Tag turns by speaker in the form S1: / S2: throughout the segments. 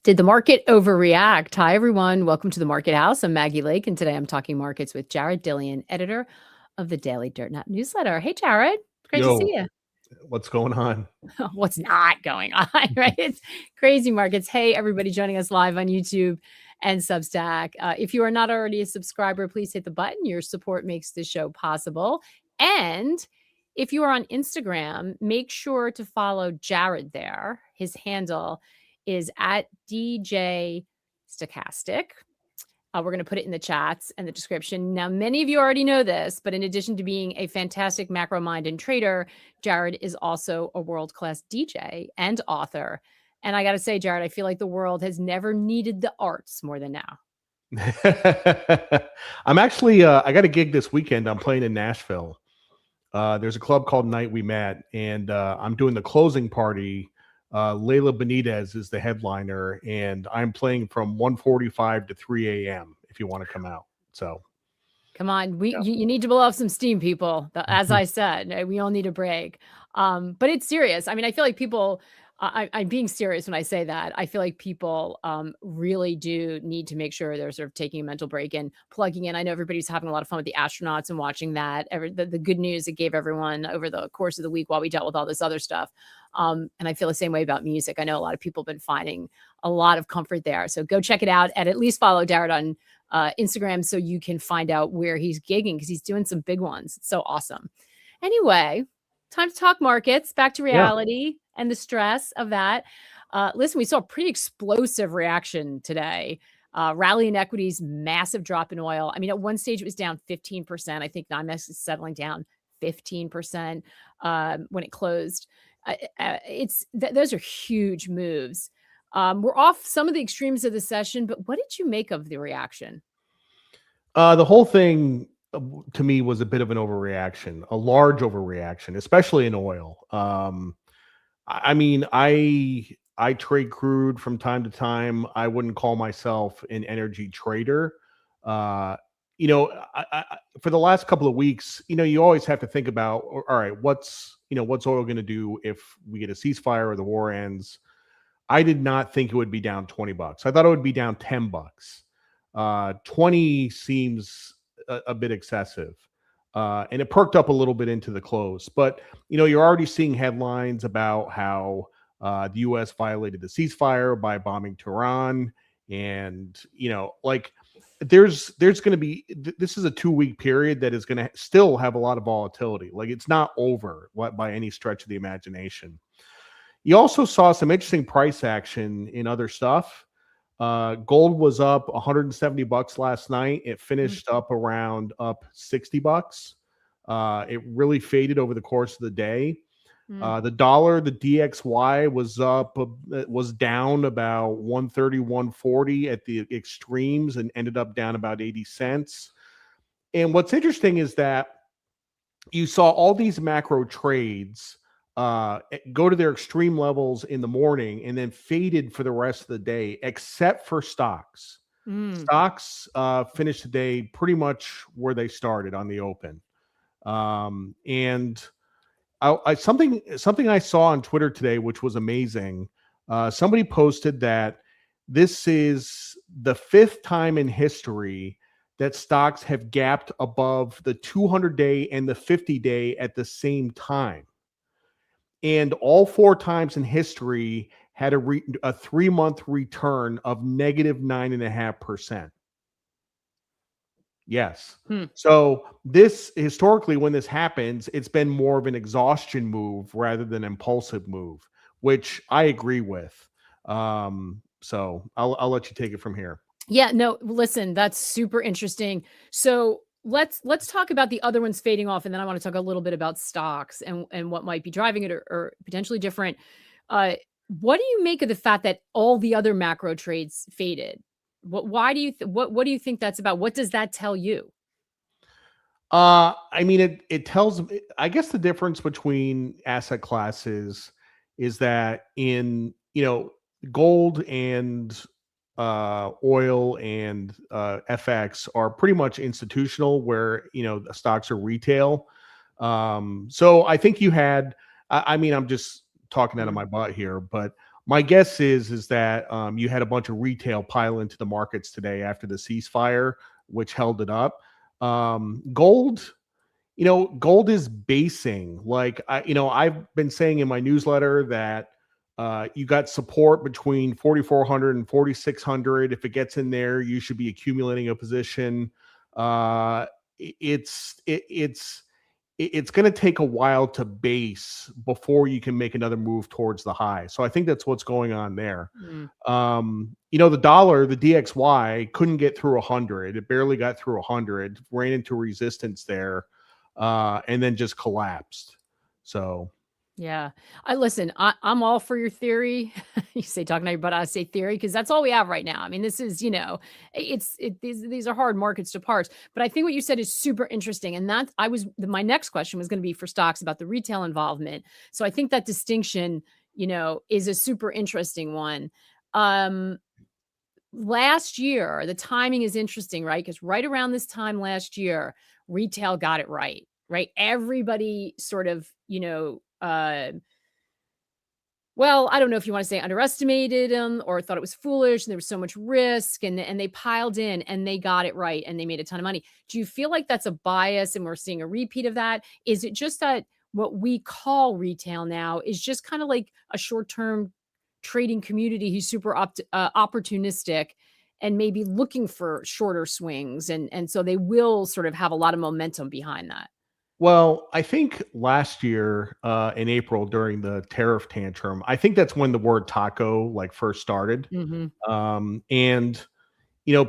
S1: Did the market overreact? Hi, everyone. Welcome to the Market House. I'm Maggie Lake, and today I'm talking markets with Jared Dillian, editor of the Daily Dirtnap newsletter. Hey, Jared. Great to see you.
S2: What's going on?
S1: What's not going on, right? It's crazy markets. Hey, everybody joining us live on YouTube and Substack. If you are not already a subscriber, please hit the button. Your support makes this show possible. And if you are on Instagram, make sure to follow Jared there. His handle is at DJ Stochastic. We're going to put it in the chats and the description. Now, many of you already know this, but in addition to being a fantastic macro mind and trader, Jared is also a world-class DJ and author. And I got to say, Jared, I feel like the world has never needed the arts more than now.
S2: I'm actually, I got a gig this weekend. I'm playing in Nashville. There's a club called Night We Met, and I'm doing the closing party. Layla Benitez is the headliner, and I'm playing from 1:45 to 3 a.m. if you want to come out. So
S1: come on, you need to blow off some steam, people. As I said, we all need a break. But it's serious. I mean, I feel like people, I'm being serious when I say that. I feel like people really do need to make sure they're sort of taking a mental break and plugging in. I know everybody's having a lot of fun with the astronauts and watching that. The good news it gave everyone over the course of the week while we dealt with all this other stuff. And I feel the same way about music. I know a lot of people have been finding a lot of comfort there. So go check it out and at least follow Jared on Instagram so you can find out where he's gigging because he's doing some big ones. It's so awesome. Anyway, time to talk markets, back to reality and the stress of that. Listen, we saw a pretty explosive reaction today. Rally in equities, massive drop in oil. I mean, at one stage it was down 15%. I think NYMEX is settling down 15% when it closed. Those are huge moves. We're off some of the extremes of the session, but what did you make of the reaction?
S2: The whole thing to me was a bit of an overreaction, a large overreaction, especially in oil. I mean, I trade crude from time to time. I wouldn't call myself an energy trader. For the last couple of weeks, you always have to think about, all right, what's oil going to do if we get a ceasefire or the war ends? I did not think it would be down $20. I thought it would be down $10. 20 seems a bit excessive. And it perked up a little bit into the close. But, you're already seeing headlines about how the U.S. violated the ceasefire by bombing Tehran. And, there's going to be, this is a 2-week period that is going to still have a lot of volatility. Like, it's not over by any stretch of the imagination. You also saw some interesting price action in other stuff. Gold was up $170 last night. It finished up $60. It really faded over the course of the day. The dollar, the DXY was down about 130, 140 at the extremes and ended up down about 80 cents. And what's interesting is that you saw all these macro trades go to their extreme levels in the morning and then faded for the rest of the day, except for stocks. Stocks finished the day pretty much where they started on the open. And something I saw on Twitter today, which was amazing. Somebody posted that this is the 5th time in history that stocks have gapped above the 200-day and the 50-day at the same time. And all 4 times in history had a 3-month return of negative 9.5%. Yes. So this historically, when this happens, it's been more of an exhaustion move rather than an impulsive move, which I agree with. So I'll let you take it from here.
S1: Yeah, no, listen, that's super interesting. So let's talk about the other ones fading off, and then I want to talk a little bit about stocks and what might be driving it or potentially different. What do you make of the fact that all the other macro trades faded? Why do you what do you think that's about? What does that tell you?
S2: I mean, it tells, I guess the difference between asset classes is that in, gold and oil and FX are pretty much institutional, where the stocks are retail. So I think you had, I mean, I'm just talking out of my butt here, but My guess is that you had a bunch of retail pile into the markets today after the ceasefire, which held it up. Gold, gold is basing. Like I've been saying in my newsletter that you got support between 4,400 and 4,600. If it gets in there, you should be accumulating a position. Uh, it's going to take a while to base before you can make another move towards the high. So I think that's what's going on there. The dollar, the DXY couldn't get through 100. It barely got through 100, ran into resistance there, and then just collapsed. So
S1: yeah, I'm all for your theory. You say talking out your butt, I say theory, because that's all we have right now. I mean, this is, these are hard markets to parse. But I think what you said is super interesting. And my next question was going to be for stocks about the retail involvement. So I think that distinction, is a super interesting one. Last year, the timing is interesting, right? Because right around this time last year, retail got it right? Everybody sort of, well, I don't know if you want to say underestimated them or thought it was foolish and there was so much risk, and they piled in and they got it right and they made a ton of money. Do you feel like that's a bias and we're seeing a repeat of that? Is it just that what we call retail now is just kind of like a short-term trading community who's super opportunistic and maybe looking for shorter swings, and so they will sort of have a lot of momentum behind that?
S2: Well, I think last year in April during the tariff tantrum, I think that's when the word taco like first started. And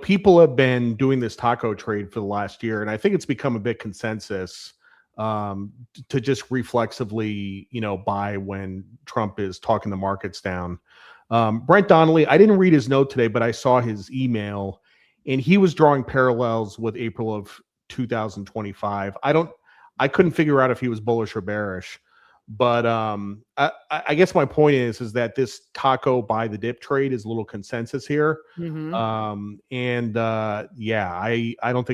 S2: people have been doing this taco trade for the last year, and I think it's become a bit consensus to just reflexively, buy when Trump is talking the markets down. Brent Donnelly, I didn't read his note today, but I saw his email, and he was drawing parallels with April of 2025. I couldn't figure out if he was bullish or bearish, but I guess my point is that this taco buy the dip trade is a little consensus here. I don't think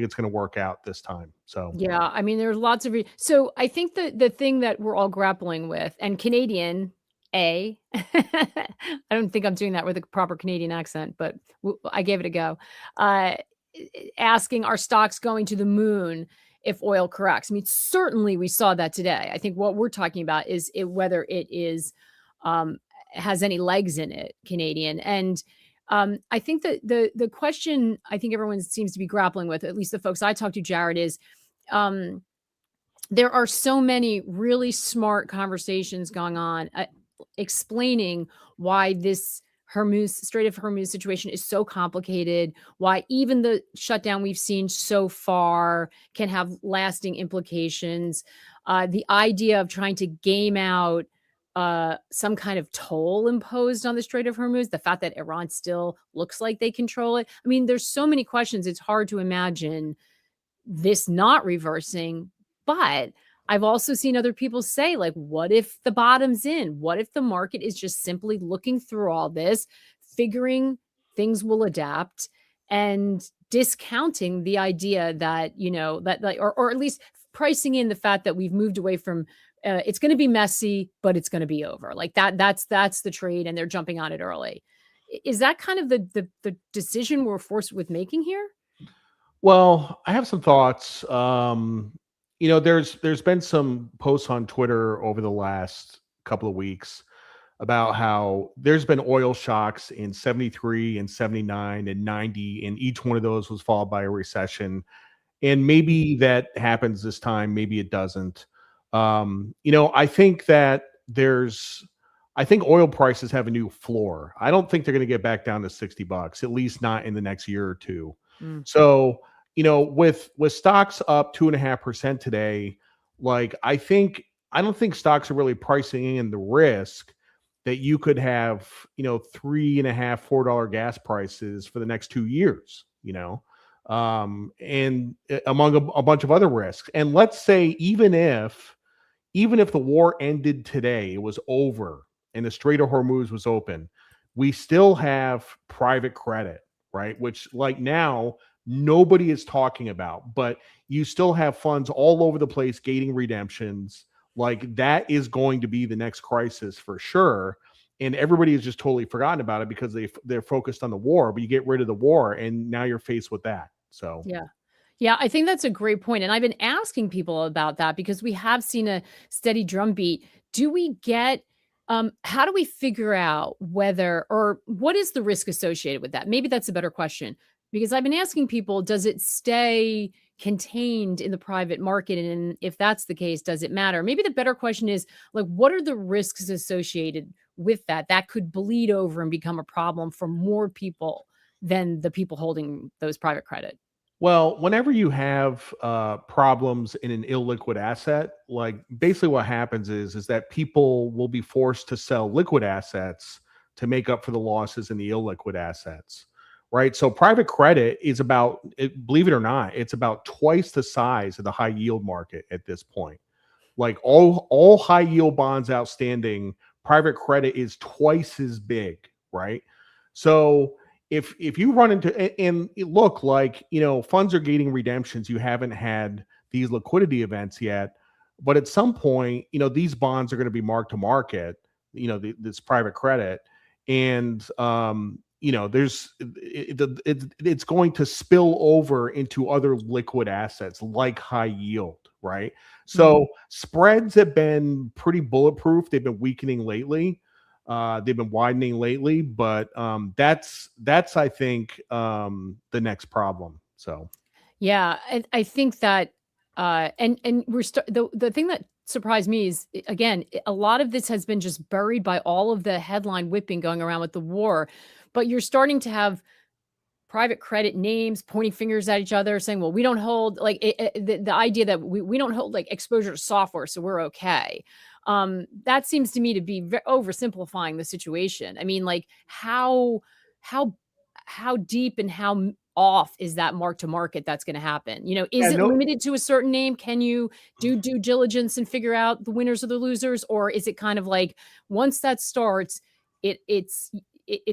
S2: it's going to work out this time. So
S1: yeah, I mean, there's lots of so I think the thing that we're all grappling with, and Canadian, I don't think I'm doing that with a proper Canadian accent, but I gave it a go. Asking, are stocks going to the moon if oil corrects? I mean, certainly we saw that today. I think what we're talking about is whether it is has any legs in it, Canadian. And I think that the question I think everyone seems to be grappling with, at least the folks I talked to, Jared, is there are so many really smart conversations going on explaining why this Strait of Hormuz situation is so complicated, why even the shutdown we've seen so far can have lasting implications. The idea of trying to game out some kind of toll imposed on the Strait of Hormuz, the fact that Iran still looks like they control it. I mean, there's so many questions. It's hard to imagine this not reversing, but I've also seen other people say, like, what if the bottom's in? What if the market is just simply looking through all this, figuring things will adapt, and discounting the idea that, or at least pricing in the fact that we've moved away from it's going to be messy, but it's going to be over. Like that's the trade, and they're jumping on it early. Is that kind of the decision we're forced with making here?
S2: Well, I have some thoughts. There's been some posts on Twitter over the last couple of weeks about how there's been oil shocks in 73 and 79 and 90, and each one of those was followed by a recession. And maybe that happens this time, maybe it doesn't. I think that I think oil prices have a new floor. I don't think they're going to get back down to $60, at least not in the next year or two. So, with stocks up 2.5% today, like I don't think stocks are really pricing in the risk that you could have, $3.5, $4 gas prices for the next 2 years, and among a bunch of other risks. And let's say even if the war ended today, it was over, and the Strait of Hormuz was open, we still have private credit, right? Which like now nobody is talking about, but you still have funds all over the place gating redemptions. Like that is going to be the next crisis for sure. and everybody has just totally forgotten about it because they're focused on the war. But you get rid of the war, and now you're faced with that. So
S1: Yeah. Yeah, I think that's a great point, and I've been asking people about that because we have seen a steady drumbeat. Do we get how do we figure out whether or what is the risk associated with that? Maybe that's a better question because I've been asking people, does it stay contained in the private market? And if that's the case, does it matter? Maybe the better question is like, what are the risks associated with that that could bleed over and become a problem for more people than the people holding those private credit?
S2: well, whenever you have problems in an illiquid asset, like basically what happens is that people will be forced to sell liquid assets to make up for the losses in the illiquid assets, right? So private credit is about, believe it or not, it's about twice the size of the high yield market at this point. Like all high yield bonds outstanding, private credit is twice as big, right? So if you run into and it look like funds are getting redemptions, you haven't had these liquidity events yet, but at some point these bonds are going to be marked to market, this private credit, and it's going to spill over into other liquid assets like high yield, right?
S1: Mhm.
S2: So spreads have been pretty bulletproof. They've been weakening lately. They've been widening lately, but that's I think the next problem. So
S1: Yeah, I think that, and the thing that surprised me is, again, a lot of this has been just buried by all of the headline whipping going around with the war, but you're starting to have private credit names pointing fingers at each other saying, "Well, we don't hold," like, the idea that we don't hold, like, exposure to software, so we're okay. That seems to me to be oversimplifying the situation. I mean, like, how how deep and how off is that mark to market that's gonna happen?
S2: yeah,
S1: Is it
S2: no,
S1: limited to a certain name? Can you do due diligence and figure out the winners or the losers? Or is it kind of like once that starts, it's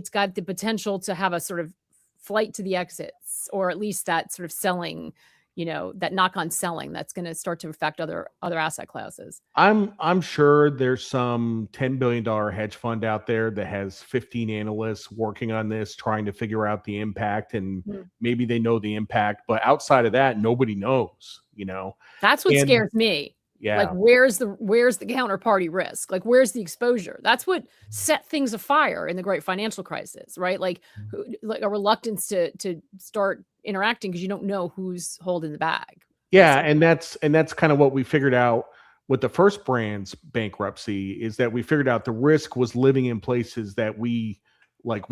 S1: got the potential to have a sort of flight to the exits, or at least that sort of selling, that knock on selling that's going to start to affect other asset classes.
S2: I'm sure there's some $10 billion hedge fund out there that has 15 analysts working on this, trying to figure out the impact, and
S1: Mm.
S2: maybe they know the impact, but outside of that, nobody knows.
S1: That's what
S2: And
S1: scares me. Like,
S2: yeah,
S1: where's the counterparty risk? Like, where's the exposure? That's what set things afire in the great financial crisis, right? Like, like a reluctance to start interacting because you don't know who's holding the bag,
S2: yeah,
S1: basically.
S2: and that's kind of what we figured out with the first brand's bankruptcy, is that we figured out the risk was living in places that we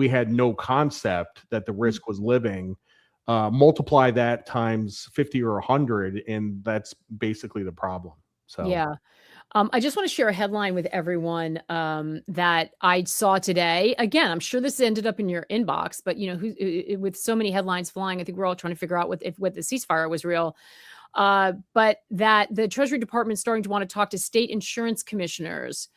S2: had no concept that the risk was living. Multiply that times 50 or 100, and that's basically the problem. So
S1: Yeah. I just want to share a headline with everyone that I saw today. Again, I'm sure this ended up in your inbox, but with so many headlines flying, I think we're all trying to figure out what the ceasefire was real. But that the Treasury Department is starting to want to talk to state insurance commissioners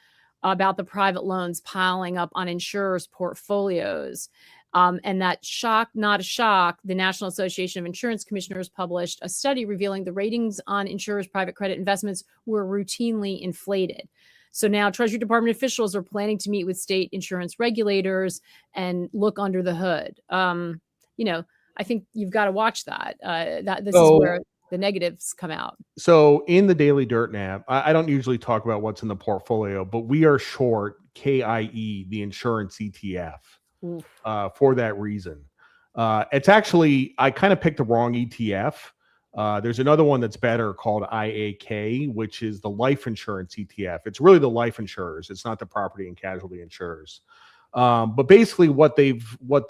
S1: about the private loans piling up on insurers' portfolios. And that shock, not a shock, the National Association of Insurance Commissioners published a study revealing the ratings on insurers' private credit investments were routinely inflated. So now Treasury Department officials are planning to meet with state insurance regulators and look under the hood. I think you've got to watch that. That this is
S2: so
S1: where the negatives come out.
S2: so in the Daily Dirtnap, I don't usually talk about what's in the portfolio, but we are short KIE, the insurance ETF,
S1: Oof.
S2: for that reason. It's actually, I kind of picked the wrong ETF. There's another one that's better called IAK, which is the life insurance ETF. It's really the life insurers. It's not the property and casualty insurers. But basically, what the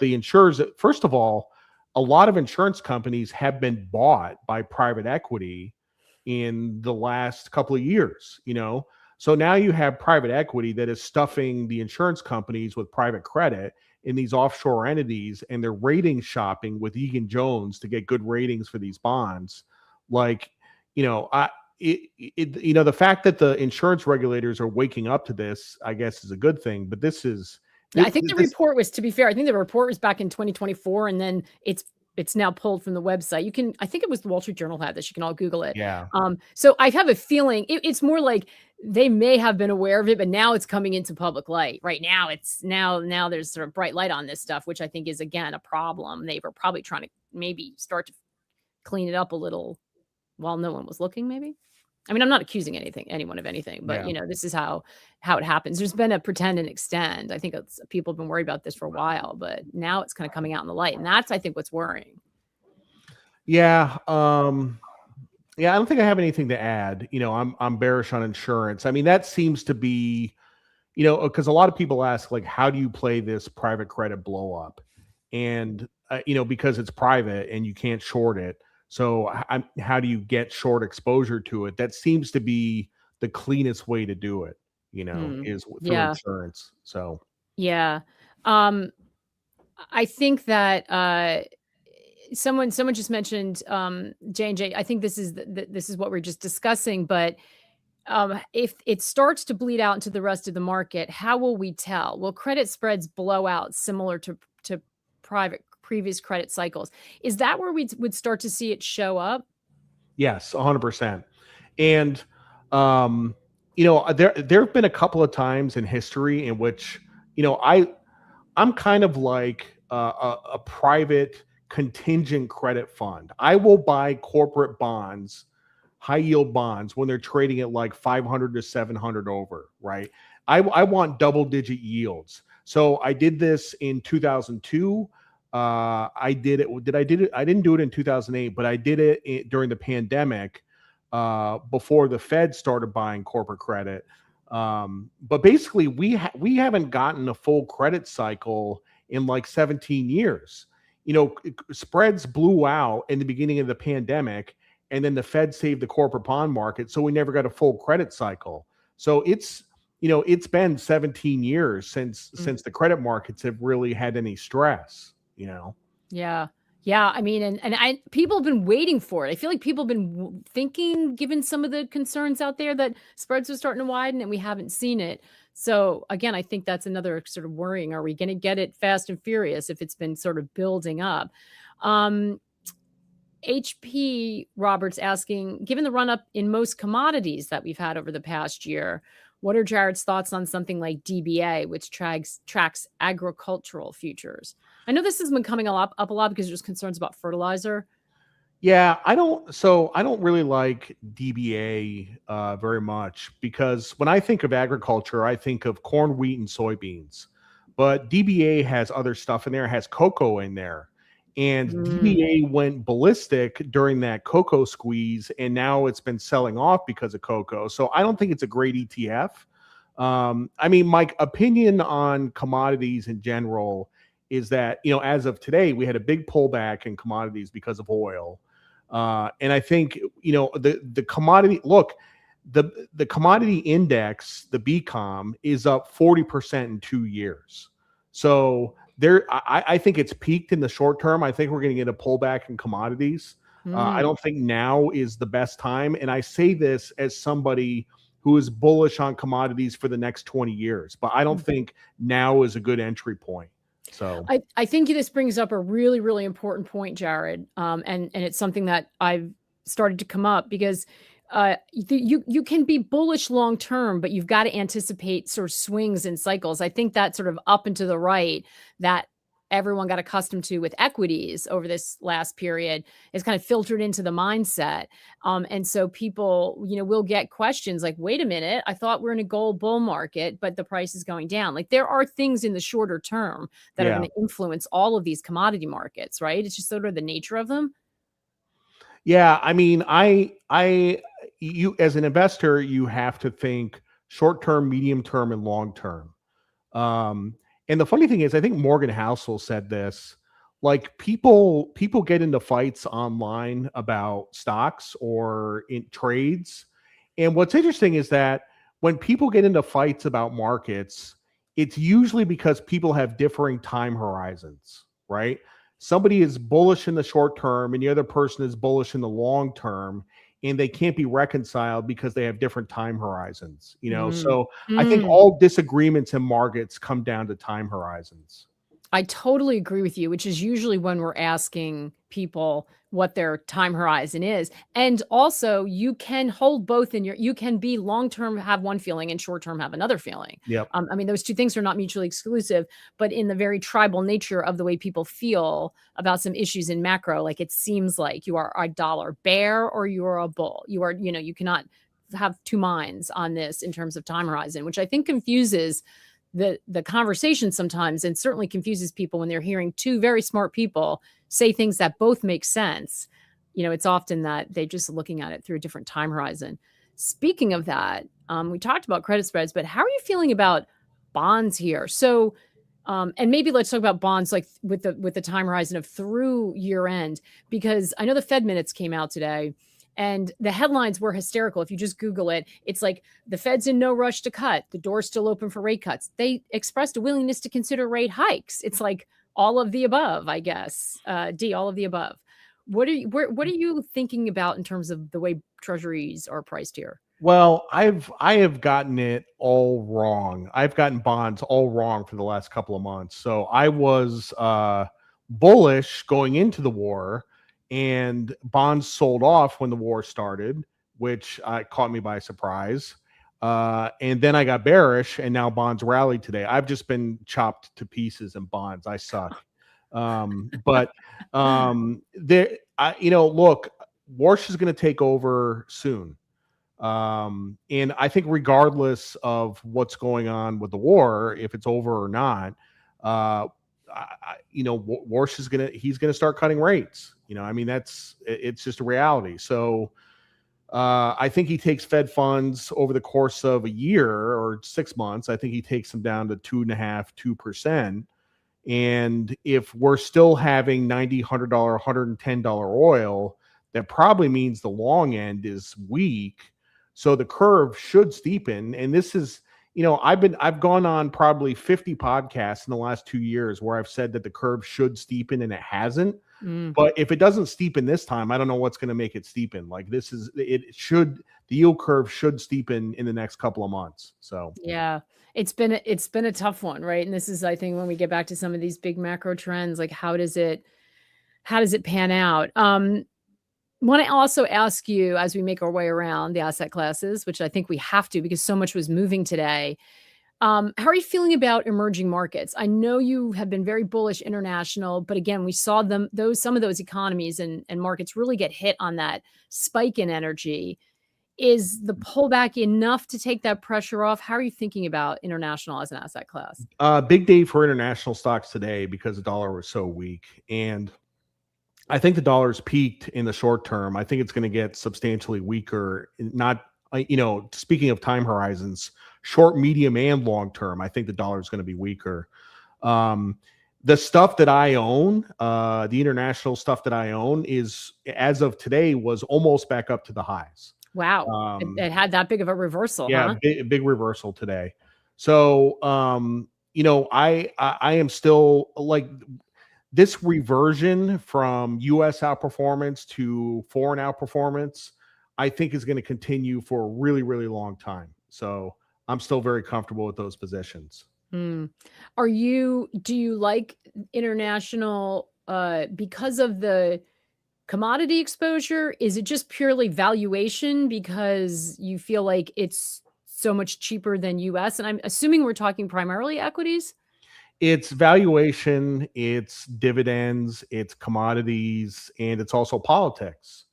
S2: insurers, first of all, a lot of insurance companies have been bought by private equity in the last couple of years. So now you have private equity that is stuffing the insurance companies with private credit in these offshore entities, and they're rating shopping with Egan Jones to get good ratings for these bonds. Like, I the fact that the insurance regulators are waking up to this, I guess, is a good thing. But this is
S1: Yeah,
S2: this,
S1: I think the
S2: this
S1: report was, to be fair, I think the report was back in 2024, and then it's now pulled from the website. I think it was the Wall Street Journal had this. You can all Google it.
S2: yeah.
S1: So I have a feeling it's more like they may have been aware of it, but now it's coming into public light. Right now, it's now there's sort of bright light on this stuff, which I think is, again, a problem. They were probably trying to maybe start to clean it up a little while no one was looking, maybe. I mean, I'm not accusing anyone of anything, but
S2: Yeah.
S1: this is how it happens. There's been a pretend and extend. I think people have been worried about this for a while, but now it's kind of coming out in the light, and that's, I think, what's worrying.
S2: Yeah. Yeah, I don't think I have anything to add. I'm bearish on insurance. I mean, that seems to be, because a lot of people ask, like, how do you play this private credit blow up? And because it's private and you can't short it. So how do you get short exposure to it? That seems to be the cleanest way to do it, is through
S1: Yeah.
S2: insurance. So
S1: Yeah. I think that someone just mentioned J&J. I think this is what we're just discussing, but if it starts to bleed out into the rest of the market, how will we tell? Will credit spreads blow out similar to previous credit cycles? Is that where we would start to see it show up?
S2: yes, 100%. And there have been a couple of times in history in which I'm kind of like a private contingent credit fund. I will buy corporate bonds, high yield bonds, when they're trading at like 500 to 700 over, right? I want double digit yields. So I did this in 2002. I did it. I didn't do it in 2008, but I did it during the pandemic, before the Fed started buying corporate credit. But basically, we haven't gotten a full credit cycle in like 17 years. Spreads blew out in the beginning of the pandemic, and then the Fed saved the corporate bond market, so we never got a full credit cycle. So it's been 17 years since the credit markets have really had any stress.
S1: Yeah. Yeah, I mean, and people have been waiting for it. I feel like people have been thinking, given some of the concerns out there, that spreads are starting to widen, and we haven't seen it. So again, I think that's another sort of worrying. Are we going to get it fast and furious if it's been sort of building up? HP Roberts asking, given the run up in most commodities that we've had over the past year, what are Jared's thoughts on something like DBA, which tracks agricultural futures? I know this has been coming up a lot because there's concerns about fertilizer.
S2: Yeah, I don't really like DBA very much, because when I think of agriculture, I think of corn, wheat, and soybeans. But DBA has other stuff in there. It has cocoa in there. And DBA went ballistic during that cocoa squeeze, and now it's been selling off because of cocoa. So I don't think it's a great ETF. I mean, my opinion on commodities in general is that, as of today, we had a big pullback in commodities because of oil. And I think, the commodity, look, the commodity index, the BCOM, is up 40% in 2 years. So I think it's peaked in the short term. I think we're going to get a pullback in commodities. I don't think now is the best time. And I say this as somebody who is bullish on commodities for the next 20 years, but I don't think now is a good entry point. So
S1: I think this brings up a really, really important point, Jared. And it's something that I've started to come up, because you can be bullish long term, but you've got to anticipate sort of swings and cycles. I think that sort of up and to the right that everyone got accustomed to with equities over this last period is kind of filtered into the mindset. And so people, will get questions like, wait a minute, I thought we're in a gold bull market, but the price is going down. Like, there are things in the shorter term that are going to influence all of these commodity markets, right? It's just sort of the nature of them.
S2: Yeah, I mean, you as an investor, you have to think short term, medium term, and long term. And the funny thing is, I think Morgan Housel said this. Like, people get into fights online about stocks or in trades. And what's interesting is that when people get into fights about markets, it's usually because people have differing time horizons, right? Somebody is bullish in the short term and the other person is bullish in the long term, and they can't be reconciled because they have different time horizons, So I think all disagreements in markets come down to time horizons.
S1: I totally agree with you, which is usually when we're asking people what their time horizon is. And also you can hold both you can be long-term, have one feeling, and short-term have another feeling.
S2: Yep.
S1: I mean, those two things are not mutually exclusive, but in the very tribal nature of the way people feel about some issues in macro, like it seems like you are a dollar bear or you are a bull. You are, you cannot have two minds on this in terms of time horizon, which I think confuses the conversation sometimes, and certainly confuses people when they're hearing two very smart people say things that both make sense. It's often that they're just looking at it through a different time horizon. Speaking of that, we talked about credit spreads, but how are you feeling about bonds here? So, and maybe let's talk about bonds like with the time horizon of through year end, because I know the Fed minutes came out today. And the headlines were hysterical. If you just Google it, it's like the Fed's in no rush to cut. The door's still open for rate cuts. They expressed a willingness to consider rate hikes. It's like all of the above, I guess. All of the above. What are you thinking about in terms of the way treasuries are priced here?
S2: Well, I have gotten it all wrong. I've gotten bonds all wrong for the last couple of months. So I was bullish going into the war, and bonds sold off when the war started, which caught me by surprise. And then I got bearish, and now bonds rallied today. I've just been chopped to pieces in bonds. I suck. But look, Warsh is going to take over soon. And I think regardless of what's going on with the war, if it's over or not, Warsh is he's gonna start cutting rates. I mean, it's just a reality. So I think he takes Fed funds over the course of a year or 6 months. I think he takes them down to 2.5%, 2%. And if we're still having $90, $100, $110 oil, that probably means the long end is weak. So the curve should steepen. And this is, I've gone on probably 50 podcasts in the last 2 years where I've said that the curve should steepen, and it hasn't. But if it doesn't steepen this time, I don't know what's going to make it steepen. Like the yield curve should steepen in the next couple of months. So
S1: yeah, it's been a tough one, right? And this is, I think, when we get back to some of these big macro trends, like how does it pan out? Want to also ask you, as we make our way around the asset classes, which I think we have to because so much was moving today. How are you feeling about emerging markets? I know you have been very bullish international, but again, we saw some of those economies and markets really get hit on that spike in energy. Is the pullback enough to take that pressure off? How are you thinking about international as an asset class?
S2: Big day for international stocks today because the dollar was so weak. And I think the dollar's peaked in the short term. I think it's going to get substantially weaker. Speaking of time horizons, short, medium, and long term, I think the dollar is going to be weaker. The stuff that I own, the international stuff that I own, is as of today was almost back up to the highs.
S1: Wow, it had that big of a reversal.
S2: Yeah,
S1: huh?
S2: big reversal today. So I am still like. This reversion from U.S. outperformance to foreign outperformance, I think, is going to continue for a really, really long time. So I'm still very comfortable with those positions.
S1: Do you like international because of the commodity exposure? Is it just purely valuation because you feel like it's so much cheaper than U.S.? And I'm assuming we're talking primarily equities.
S2: It's valuation, it's dividends, it's commodities, and it's also politics.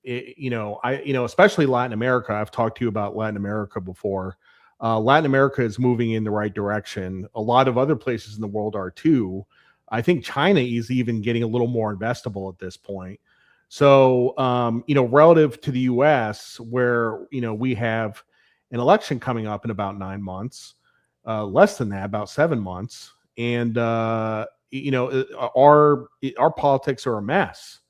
S2: Especially Latin America. I've talked to you about Latin America before. Latin America is moving in the right direction. A lot of other places in the world are too. I think China is even getting a little more investable at this point. So, relative to the U.S., where we have an election coming up in about 9 months. Less than that, about 7 months, and our politics are a mess.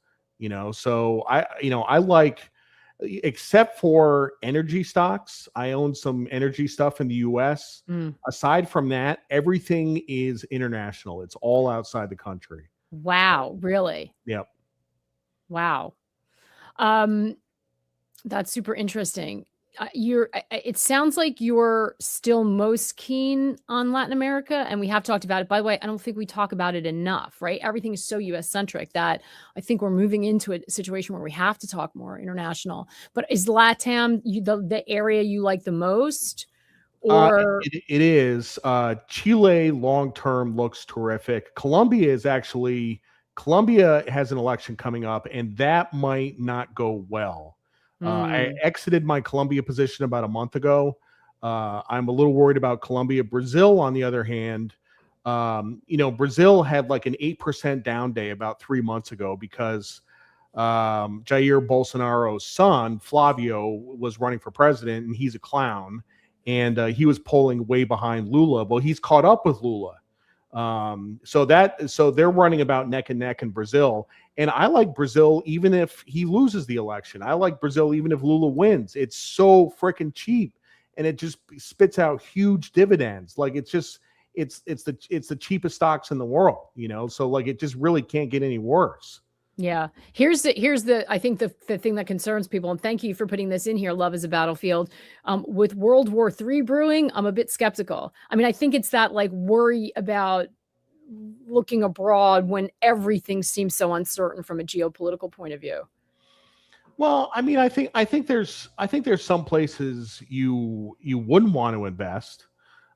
S2: So I like, except for energy stocks, I own some energy stuff in the U.S. Aside from that, everything is international. It's all outside the country.
S1: Wow, really?
S2: Yep.
S1: Wow. That's super interesting. it sounds like you're still most keen on Latin America, and we have talked about it. By the way, I don't think we talk about it enough, right? Everything is so US centric that I think we're moving into a situation where we have to talk more international. But is LATAM the area you like the most? Or
S2: It is. Chile long term looks terrific. Colombia has an election coming up, and that might not go well. I exited my Colombia position about a month ago. I'm a little worried about Colombia. Brazil, on the other hand, Brazil had like an 8% down day about 3 months ago because Jair Bolsonaro's son, Flavio, was running for president, and he's a clown. And he was polling way behind Lula. Well, he's caught up with Lula. So they're running about neck and neck in Brazil. And I like Brazil even if he loses the election. I like Brazil even if Lula wins. It's so freaking cheap, and it just spits out huge dividends. Like it's the cheapest stocks in the world, So like it just really can't get any worse.
S1: yeah, here's the I think the thing that concerns people, and thank you for putting this in here. Love is a battlefield. With World War III brewing, I'm a bit skeptical. I mean, I think it's that like worry about looking abroad when everything seems so uncertain from a geopolitical point of view.
S2: Well, I mean, I think there's some places you wouldn't want to invest.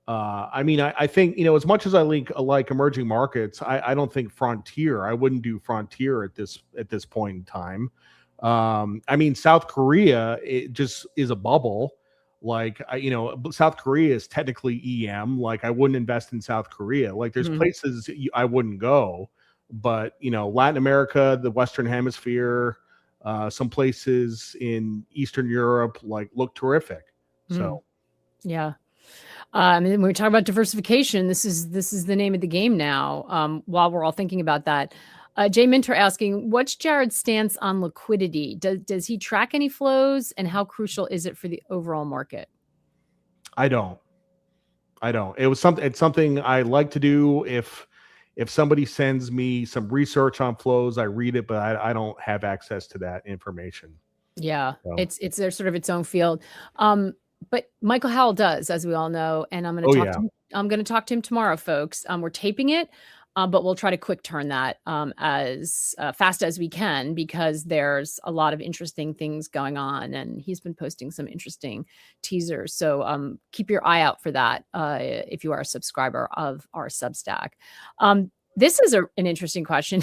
S2: I mean, I think, as much as I like emerging markets, I don't think I wouldn't do Frontier at this point in time. I mean, South Korea, it just is a bubble. Like, South Korea is technically EM. Like, I wouldn't invest in South Korea. Like, there's places I wouldn't go, but, Latin America, the Western Hemisphere, some places in Eastern Europe, like, look terrific. So,
S1: yeah. And when we talk about diversification, this is the name of the game now. While we're all thinking about that, Jay Minter asking, what's Jared's stance on liquidity? Does he track any flows, and how crucial is it for the overall market?
S2: I don't. It's something I like to do. If somebody sends me some research on flows, I read it, but I don't have access to that information.
S1: Yeah, so. It's there's sort of its own field. But Michael Howell does, as we all know, and I'm going to talk to him tomorrow, folks. We're taping it, but we'll try to quick turn that as fast as we can, because there's a lot of interesting things going on, and he's been posting some interesting teasers. So keep your eye out for that if you are a subscriber of our Substack. This is an interesting question.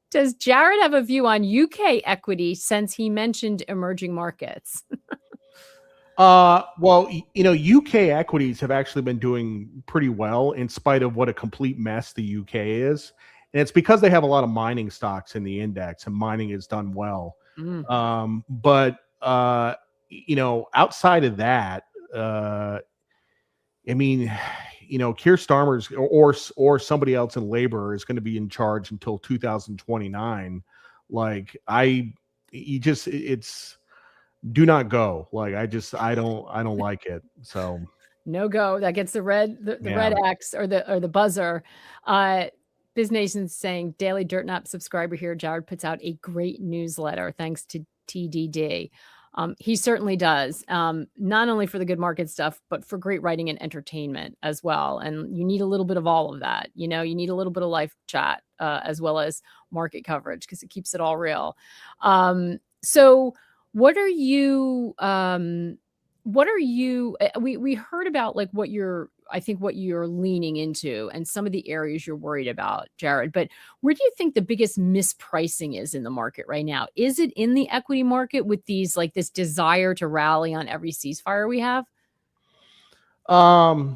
S1: Does Jared have a view on UK equity since he mentioned emerging markets?
S2: Well, UK equities have actually been doing pretty well in spite of what a complete mess the UK is. And it's because they have a lot of mining stocks in the index, and mining has done well. But outside of that, I mean, Keir Starmer's or somebody else in Labor is going to be in charge until 2029. Like, it's do not go. Like, I don't like it. So
S1: no go. That gets the red red X or the buzzer. Biz Nation's saying Daily Dirtnap subscriber here. Jared puts out a great newsletter thanks to TDD. He certainly does. Not only for the good market stuff, but for great writing and entertainment as well. And you need a little bit of all of that. You need a little bit of live chat as well as market coverage, because it keeps it all real. So what are you we heard about like what you're leaning into and some of the areas you're worried about, Jared, but where do you think the biggest mispricing is in the market right now? Is it in the equity market with these, like, this desire to rally on every ceasefire we have?
S2: I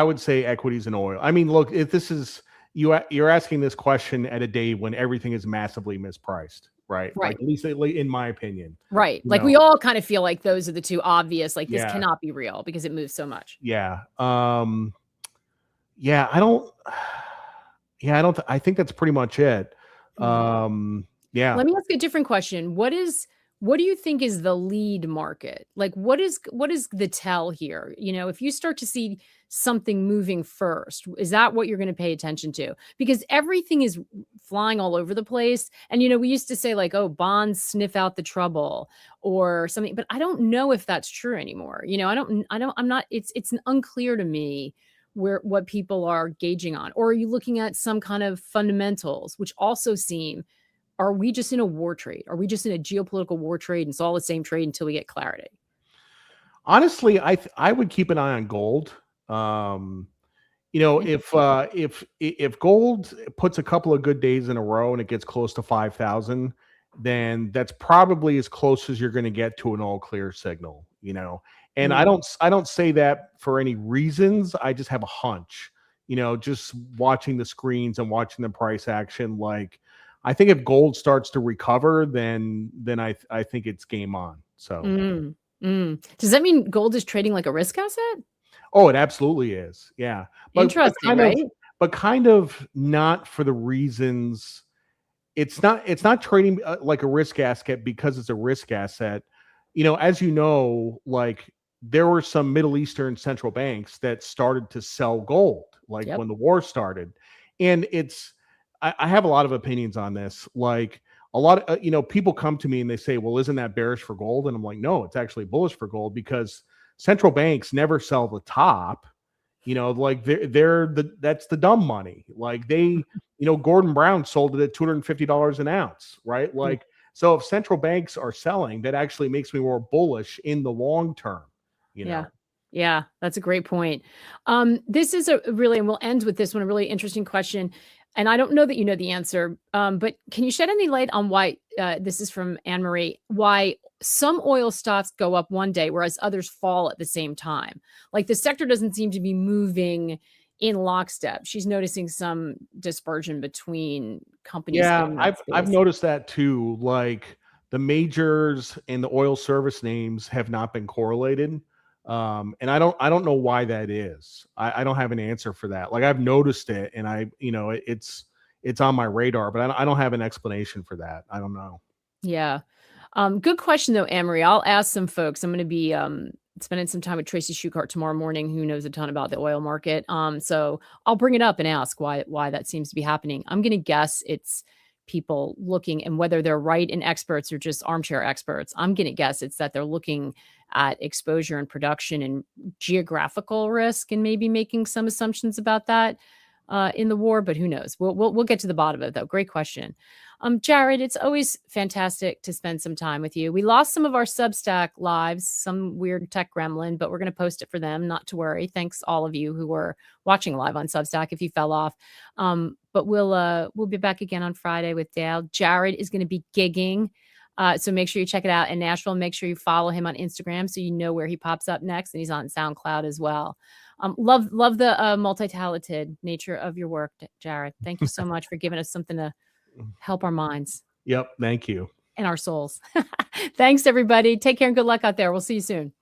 S2: would say equities and oil. I mean, look, if this is you're asking this question at a day when everything is massively mispriced. Right. Like, at least in my opinion.
S1: Right. Like, we all kind of feel like those are the two obvious, like, this cannot be real because it moves so much.
S2: Yeah. I think that's pretty much it. Yeah.
S1: Let me ask a different question. What is What do you think is the lead market? Like, what is the tell here? You know, if you start to see something moving first, is that what you're going to pay attention to? Because everything is flying all over the place. And, you know, we used to say like, oh, bonds sniff out the trouble or something, but I don't know if that's true anymore. You know, I'm not, it's unclear to me where what people are gauging on. Or are you looking at some kind of fundamentals, which also seem, are we just in a war trade? Are we just in a geopolitical war trade and it's all the same trade until we get clarity?
S2: Honestly, I would keep an eye on gold. You know, if gold puts a couple of good days in a row and it gets close to 5,000, then that's probably as close as you're going to get to an all clear signal. You know, and I don't say that for any reasons. I just have a hunch. You know, just watching the screens and watching the price action, like I think if gold starts to recover, then I think it's game on. So.
S1: Does that mean gold is trading like a risk asset?
S2: Oh, it absolutely is. Yeah.
S1: Interesting, right?
S2: But kind of not for the reasons. It's not trading like a risk asset because it's a risk asset. You know, as you know, like there were some Middle Eastern central banks that started to sell gold, like when the war started. And I have a lot of opinions on this. Like a lot of, you know, people come to me and they say, well, isn't that bearish for gold? And I'm like, no, it's actually bullish for gold because central banks never sell the top. You know, like that's the dumb money. Like they, you know, Gordon Brown sold it at $250 an ounce, right? Like, so if central banks are selling, that actually makes me more bullish in the long term, you know?
S1: Yeah, that's a great point. This is a really, and we'll end with this one, a really interesting question. And I don't know that you know the answer, but can you shed any light on why, this is from Anne Marie, why some oil stocks go up one day, whereas others fall at the same time? Like the sector doesn't seem to be moving in lockstep. She's noticing some dispersion between companies in that space.
S2: I've noticed that too. Like the majors and the oil service names have not been correlated. And I don't know why that is. I don't have an answer for that. Like I've noticed it and it's on my radar, but I don't have an explanation for that. I don't know.
S1: Yeah. Good question though, Anne-Marie. I'll ask some folks. I'm going to be spending some time with Tracy Schuchart tomorrow morning, who knows a ton about the oil market. So I'll bring it up and ask why that seems to be happening. I'm going to guess it's people looking, and whether they're right and experts or just armchair experts, I'm going to guess it's that they're looking at exposure and production and geographical risk and maybe making some assumptions about that in the war, but who knows? We'll get to the bottom of it though. Great question. Jared, it's always fantastic to spend some time with you. We lost some of our Substack lives, some weird tech gremlin, but we're going to post it for them. Not to worry. Thanks all of you who were watching live on Substack if you fell off. But we'll be back again on Friday with Dale. Jared is going to be gigging. So make sure you check it out in Nashville. Make sure you follow him on Instagram so you know where he pops up next. And he's on SoundCloud as well. Love the multi-talented nature of your work, Jared. Thank you so much for giving us something to help our minds.
S2: Yep. Thank you.
S1: And our souls. Thanks, everybody. Take care and good luck out there. We'll see you soon.